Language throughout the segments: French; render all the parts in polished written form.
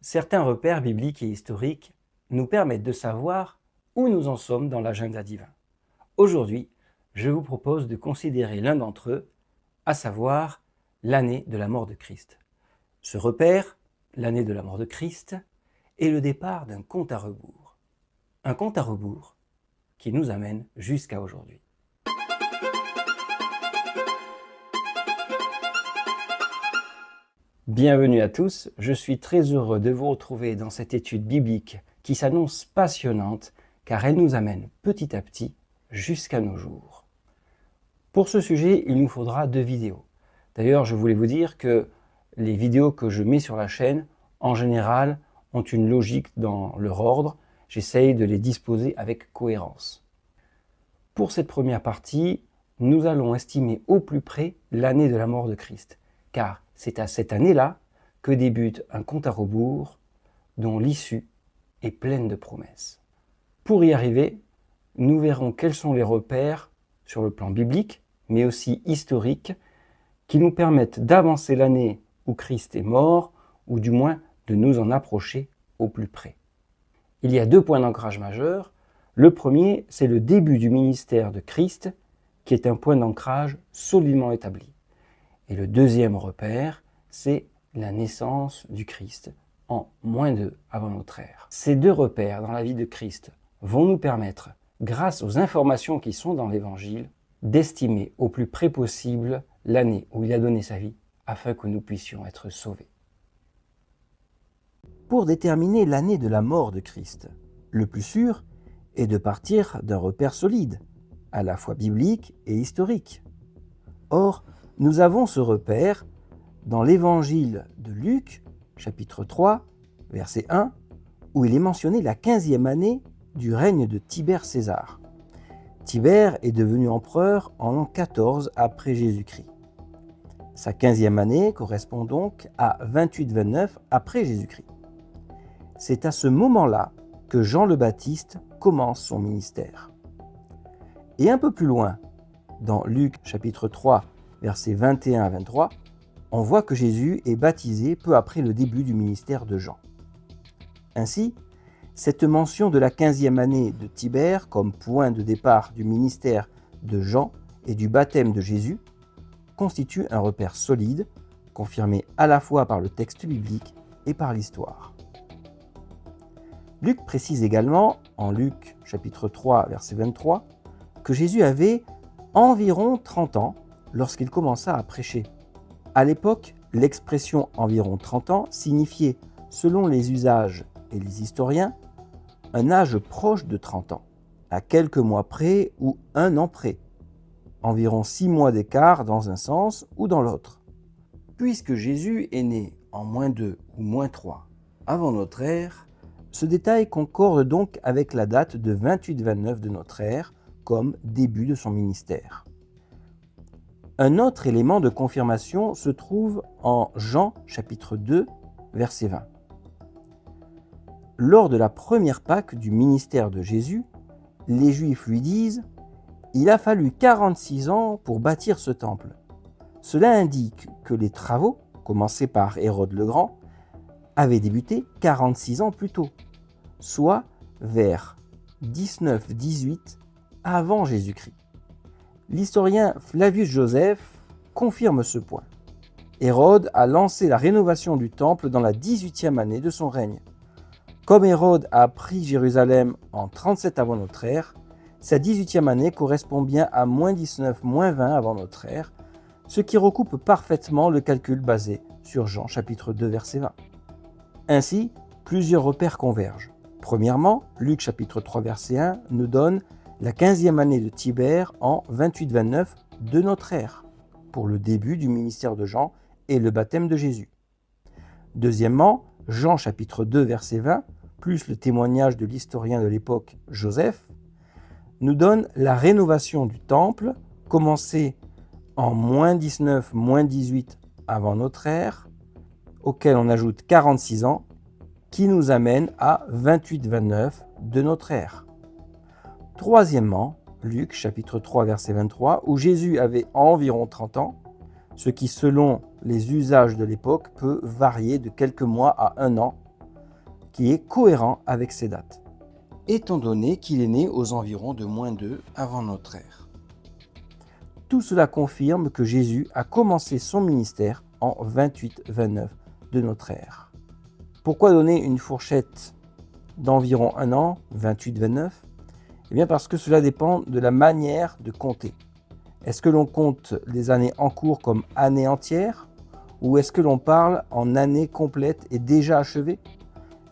Certains repères bibliques et historiques nous permettent de savoir où nous en sommes dans l'agenda divin. Aujourd'hui, je vous propose de considérer l'un d'entre eux, à savoir l'année de la mort de Christ. Ce repère, l'année de la mort de Christ, est le départ d'un compte à rebours. Un compte à rebours qui nous amène jusqu'à aujourd'hui. Bienvenue à tous, je suis très heureux de vous retrouver dans cette étude biblique qui s'annonce passionnante car elle nous amène petit à petit jusqu'à nos jours. Pour ce sujet, il nous faudra 2 vidéos. D'ailleurs, je voulais vous dire que les vidéos que je mets sur la chaîne, en général, ont une logique dans leur ordre. J'essaye de les disposer avec cohérence. Pour cette première partie, nous allons estimer au plus près l'année de la mort de Christ, car c'est à cette année-là que débute un compte à rebours dont l'issue est pleine de promesses. Pour y arriver, nous verrons quels sont les repères sur le plan biblique, mais aussi historique, qui nous permettent d'avancer l'année où Christ est mort, ou du moins de nous en approcher au plus près. Il y a 2 points d'ancrage majeurs. Le premier, c'est le début du ministère de Christ, qui est un point d'ancrage solidement établi. Et le deuxième repère, c'est la naissance du Christ en -2 avant notre ère. Ces 2 repères dans la vie de Christ vont nous permettre, grâce aux informations qui sont dans l'Évangile, d'estimer au plus près possible l'année où il a donné sa vie afin que nous puissions être sauvés. Pour déterminer l'année de la mort de Christ, le plus sûr est de partir d'un repère solide, à la fois biblique et historique. Or, nous avons ce repère dans l'Évangile de Luc, chapitre 3, verset 1, où il est mentionné la 15e année du règne de Tibère César. Tibère est devenu empereur en l'an 14 après Jésus-Christ. Sa 15e année correspond donc à 28-29 après Jésus-Christ. C'est à ce moment-là que Jean le Baptiste commence son ministère. Et un peu plus loin, dans Luc chapitre 3, versets 21 à 23, on voit que Jésus est baptisé peu après le début du ministère de Jean. Ainsi, cette mention de la 15e année de Tibère comme point de départ du ministère de Jean et du baptême de Jésus constitue un repère solide, confirmé à la fois par le texte biblique et par l'histoire. Luc précise également, en Luc chapitre 3, verset 23, que Jésus avait environ 30 ans lorsqu'il commença à prêcher. À l'époque, l'expression « environ 30 ans » signifiait, selon les usages et les historiens, un âge proche de 30 ans, à quelques mois près ou 1 an près, environ 6 mois d'écart dans un sens ou dans l'autre. Puisque Jésus est né en -2 ou -3 avant notre ère, ce détail concorde donc avec la date de 28-29 de notre ère comme début de son ministère. Un autre élément de confirmation se trouve en Jean chapitre 2, verset 20. Lors de la première Pâque du ministère de Jésus, les Juifs lui disent « Il a fallu 46 ans pour bâtir ce temple ». Cela indique que les travaux, commencés par Hérode le Grand, avaient débuté 46 ans plus tôt, soit vers 19-18 avant Jésus-Christ. L'historien Flavius Joseph confirme ce point. Hérode a lancé la rénovation du temple dans la 18e année de son règne. Comme Hérode a pris Jérusalem en 37 avant notre ère, sa 18e année correspond bien à -19, -20 avant notre ère, ce qui recoupe parfaitement le calcul basé sur Jean chapitre 2 verset 20. Ainsi, plusieurs repères convergent. Premièrement, Luc chapitre 3 verset 1 nous donne la 15e année de Tibère en 28-29 de notre ère, pour le début du ministère de Jean et le baptême de Jésus. Deuxièmement, Jean chapitre 2 verset 20, plus le témoignage de l'historien de l'époque Joseph, nous donne la rénovation du temple, commencée en -19, -18 avant notre ère, auquel on ajoute 46 ans, qui nous amène à 28-29 de notre ère. Troisièmement, Luc chapitre 3 verset 23, où Jésus avait environ 30 ans, ce qui selon les usages de l'époque peut varier de quelques mois à 1 an, qui est cohérent avec ces dates, étant donné qu'il est né aux environs de -2 avant notre ère. Tout cela confirme que Jésus a commencé son ministère en 28-29 de notre ère. Pourquoi donner une fourchette d'environ un an, 28-29 ? Eh bien parce que cela dépend de la manière de compter. Est-ce que l'on compte les années en cours comme années entières ou est-ce que l'on parle en années complètes et déjà achevées ?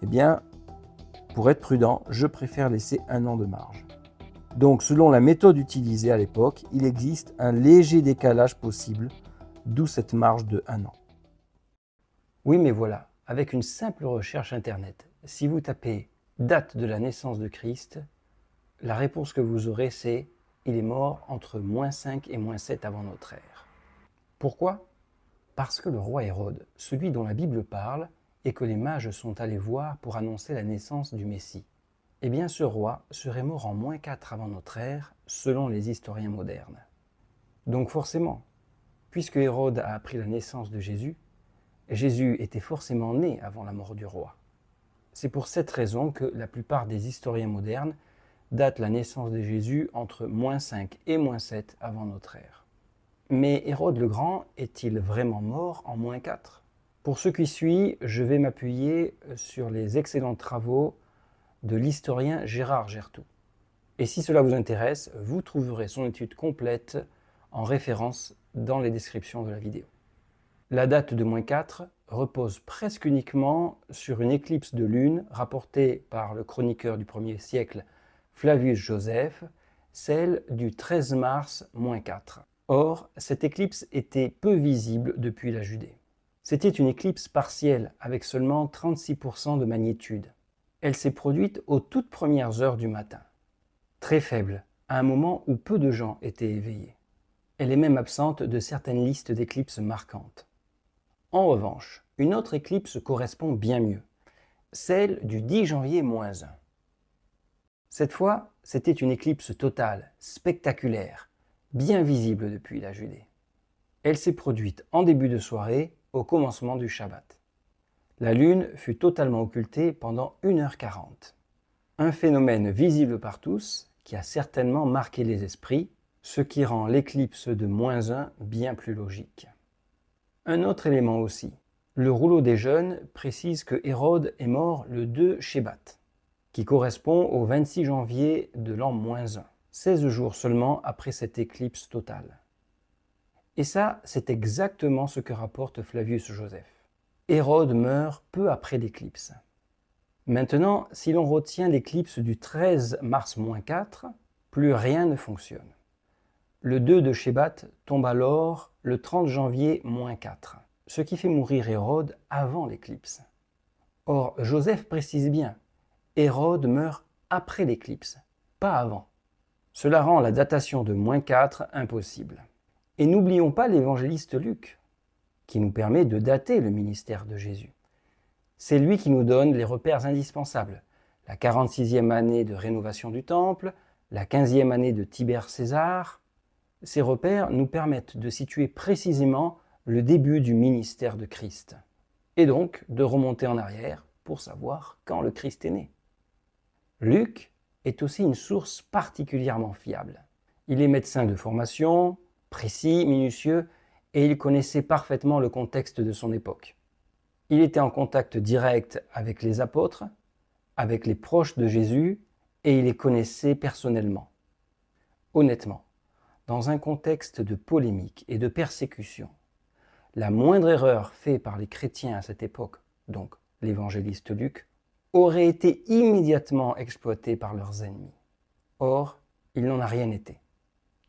Eh bien, pour être prudent, je préfère laisser un an de marge. Donc, selon la méthode utilisée à l'époque, il existe un léger décalage possible, d'où cette marge de un an. Oui, mais voilà, avec une simple recherche Internet, si vous tapez « date de la naissance de Christ », la réponse que vous aurez, c'est « il est mort entre -5 et -7 avant notre ère ». Pourquoi ? Parce que le roi Hérode, celui dont la Bible parle et que les mages sont allés voir pour annoncer la naissance du Messie, eh bien ce roi serait mort en -4 avant notre ère, selon les historiens modernes. Donc forcément, puisque Hérode a appris la naissance de Jésus, Jésus était forcément né avant la mort du roi. C'est pour cette raison que la plupart des historiens modernes datent la naissance de Jésus entre -5 et -7 avant notre ère. Mais Hérode le Grand est-il vraiment mort en -4 ? Pour ce qui suit, je vais m'appuyer sur les excellents travaux de l'historien Gérard Gertout. Et si cela vous intéresse, vous trouverez son étude complète en référence dans les descriptions de la vidéo. La date de -4 repose presque uniquement sur une éclipse de lune rapportée par le chroniqueur du 1er siècle Flavius Joseph, celle du 13 mars -4. Or, cette éclipse était peu visible depuis la Judée. C'était une éclipse partielle avec seulement 36% de magnitude. Elle s'est produite aux toutes premières heures du matin. Très faible, à un moment où peu de gens étaient éveillés. Elle est même absente de certaines listes d'éclipses marquantes. En revanche, une autre éclipse correspond bien mieux, celle du 10 janvier -1. Cette fois, c'était une éclipse totale, spectaculaire, bien visible depuis la Judée. Elle s'est produite en début de soirée, au commencement du Shabbat. La lune fut totalement occultée pendant 1h40. Un phénomène visible par tous qui a certainement marqué les esprits, ce qui rend l'éclipse de -1 bien plus logique. Un autre élément aussi. Le rouleau des jeunes précise que Hérode est mort le 2 Shebat, qui correspond au 26 janvier de l'an -1. 16 jours seulement après cette éclipse totale. Et ça, c'est exactement ce que rapporte Flavius Joseph. Hérode meurt peu après l'éclipse. Maintenant, si l'on retient l'éclipse du 13 mars -4, plus rien ne fonctionne. Le 2 de Shebat tombe alors le 30 janvier -4, ce qui fait mourir Hérode avant l'éclipse. Or, Joseph précise bien, Hérode meurt après l'éclipse, pas avant. Cela rend la datation de -4 impossible. Et n'oublions pas l'évangéliste Luc, qui nous permet de dater le ministère de Jésus. C'est lui qui nous donne les repères indispensables. La 46e année de rénovation du temple, la 15e année de Tibère César. Ces repères nous permettent de situer précisément le début du ministère de Christ. Et donc de remonter en arrière pour savoir quand le Christ est né. Luc est aussi une source particulièrement fiable. Il est médecin de formation, précis, minutieux, et il connaissait parfaitement le contexte de son époque. Il était en contact direct avec les apôtres, avec les proches de Jésus, et il les connaissait personnellement. Honnêtement, dans un contexte de polémique et de persécution, la moindre erreur faite par les chrétiens à cette époque, donc l'évangéliste Luc, aurait été immédiatement exploité par leurs ennemis. Or, il n'en a rien été.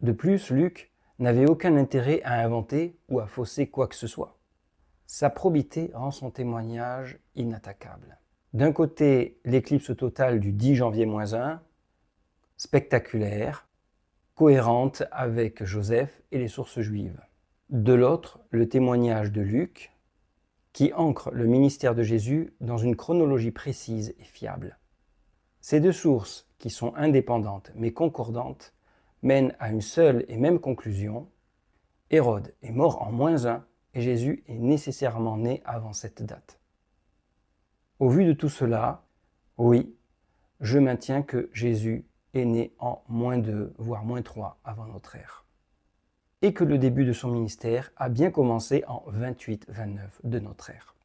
De plus, Luc n'avait aucun intérêt à inventer ou à fausser quoi que ce soit. Sa probité rend son témoignage inattaquable. D'un côté, l'éclipse totale du 10 janvier -1, spectaculaire, cohérente avec Joseph et les sources juives. De l'autre, le témoignage de Luc, qui ancre le ministère de Jésus dans une chronologie précise et fiable. Ces deux sources, qui sont indépendantes mais concordantes, mènent à une seule et même conclusion. Hérode est mort en -1 et Jésus est nécessairement né avant cette date. Au vu de tout cela, oui, je maintiens que Jésus est né en -2, voire -3 avant notre ère. Et que le début de son ministère a bien commencé en 28-29 de notre ère.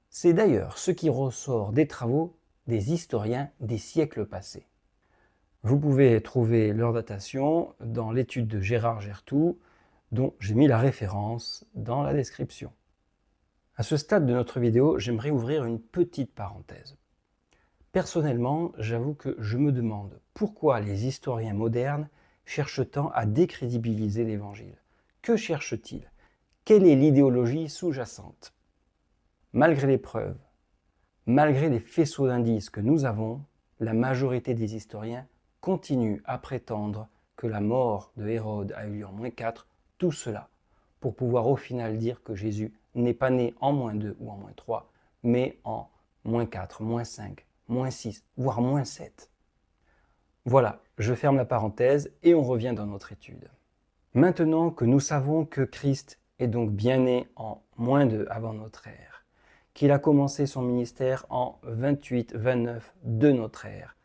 C'est d'ailleurs ce qui ressort des travaux des historiens des siècles passés. Vous pouvez trouver leur datation dans l'étude de Gérard Gertout, dont j'ai mis la référence dans la description. À ce stade de notre vidéo, j'aimerais ouvrir une petite parenthèse. Personnellement, j'avoue que je me demande pourquoi les historiens modernes cherchent tant à décrédibiliser l'Évangile. Que cherchent-ils? Quelle est l'idéologie sous-jacente? Malgré les preuves, malgré les faisceaux d'indices que nous avons, la majorité des historiens continuent à prétendre que la mort de Hérode a eu lieu en -4, tout cela pour pouvoir au final dire que Jésus n'est pas né en -2 ou en -3, mais en -4, -5, -6, voire -7. Voilà, je ferme la parenthèse et on revient dans notre étude. Maintenant que nous savons que Christ est donc bien né en -2 avant notre ère, qu'il a commencé son ministère en 28-29 de notre ère,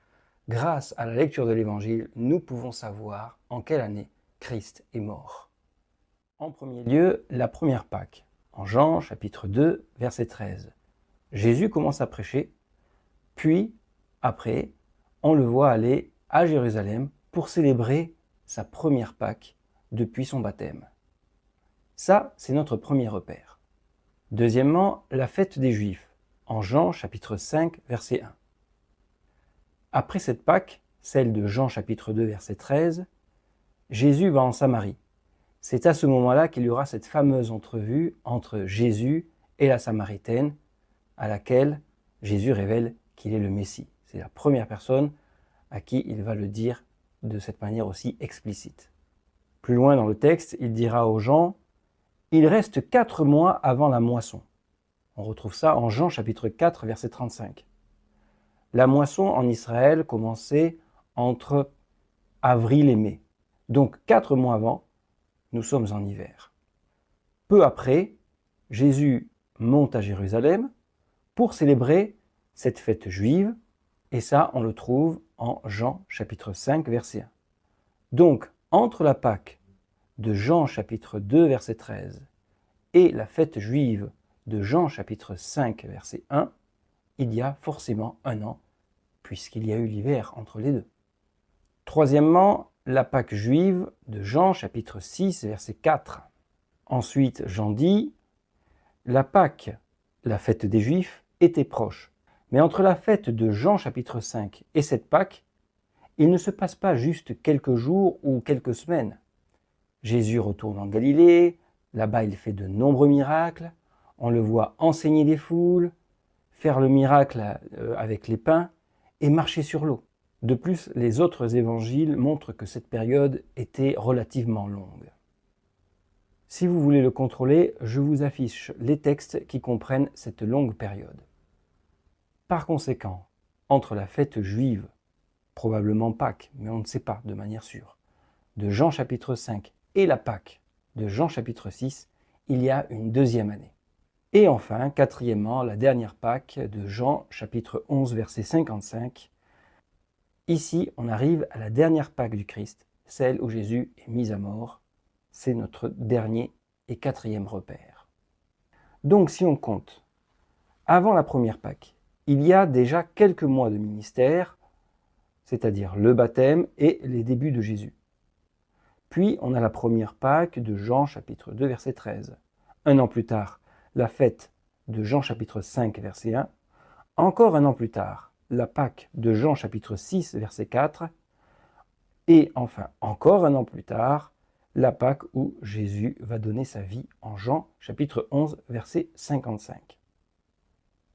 grâce à la lecture de l'Évangile, nous pouvons savoir en quelle année Christ est mort. En premier lieu, la première Pâque, en Jean chapitre 2, verset 13. Jésus commence à prêcher, puis, après, on le voit aller à Jérusalem pour célébrer sa première Pâque depuis son baptême. Ça, c'est notre premier repère. Deuxièmement, la fête des Juifs, en Jean chapitre 5, verset 1. Après cette Pâque, celle de Jean chapitre 2, verset 13, Jésus va en Samarie. C'est à ce moment-là qu'il y aura cette fameuse entrevue entre Jésus et la Samaritaine, à laquelle Jésus révèle qu'il est le Messie. C'est la première personne à qui il va le dire de cette manière aussi explicite. Plus loin dans le texte, il dira aux gens « Il reste 4 mois avant la moisson ». On retrouve ça en Jean chapitre 4, verset 35. La moisson en Israël commençait entre avril et mai. Donc 4 mois avant, nous sommes en hiver. Peu après, Jésus monte à Jérusalem pour célébrer cette fête juive, et ça, on le trouve en Jean chapitre 5, verset 1. Donc, entre la Pâque de Jean chapitre 2, verset 13, et la fête juive de Jean chapitre 5, verset 1, il y a forcément un an, puisqu'il y a eu l'hiver entre les deux. Troisièmement, la Pâque juive de Jean chapitre 6, verset 4. Ensuite, Jean dit, la Pâque, la fête des Juifs, était proche. Mais entre la fête de Jean chapitre 5 et cette Pâque, il ne se passe pas juste quelques jours ou quelques semaines. Jésus retourne en Galilée, là-bas il fait de nombreux miracles, on le voit enseigner des foules, faire le miracle avec les pains et marcher sur l'eau. De plus, les autres évangiles montrent que cette période était relativement longue. Si vous voulez le contrôler, je vous affiche les textes qui comprennent cette longue période. Par conséquent, entre la fête juive, probablement Pâques, mais on ne sait pas de manière sûre, de Jean chapitre 5 et la Pâque de Jean chapitre 6, il y a une deuxième année. Et enfin, quatrièmement, la dernière Pâque de Jean chapitre 11, verset 55. Ici, on arrive à la dernière Pâque du Christ, celle où Jésus est mis à mort. C'est notre dernier et quatrième repère. Donc, si on compte, avant la première Pâque, il y a déjà quelques mois de ministère, c'est-à-dire le baptême et les débuts de Jésus. Puis, on a la première Pâque de Jean chapitre 2, verset 13. Un an plus tard, la fête de Jean chapitre 5, verset 1. Encore un an plus tard, la Pâque de Jean chapitre 6, verset 4. Et enfin, encore un an plus tard, la Pâque où Jésus va donner sa vie en Jean chapitre 11, verset 55.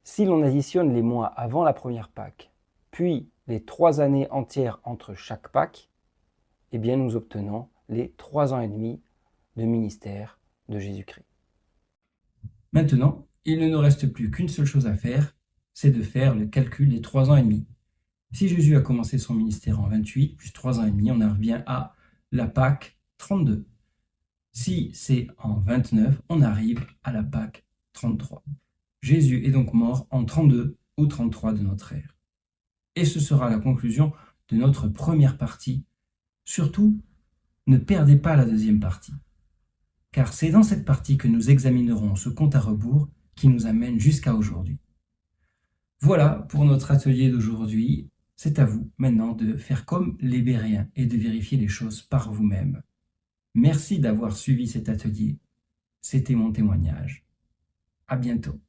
Si l'on additionne les mois avant la première Pâque, puis les 3 années entières entre chaque Pâque, eh bien nous obtenons les 3 ans et demi de ministère de Jésus-Christ. Maintenant, il ne nous reste plus qu'une seule chose à faire, c'est de faire le calcul des 3 ans et demi. Si Jésus a commencé son ministère en 28, plus 3 ans et demi, on en revient à la Pâque 32. Si c'est en 29, on arrive à la Pâque 33. Jésus est donc mort en 32 au 33 de notre ère. Et ce sera la conclusion de notre première partie. Surtout, ne perdez pas la deuxième partie, car c'est dans cette partie que nous examinerons ce compte à rebours qui nous amène jusqu'à aujourd'hui. Voilà pour notre atelier d'aujourd'hui. C'est à vous maintenant de faire comme les Béréens et de vérifier les choses par vous-même. Merci d'avoir suivi cet atelier. C'était mon témoignage. À bientôt.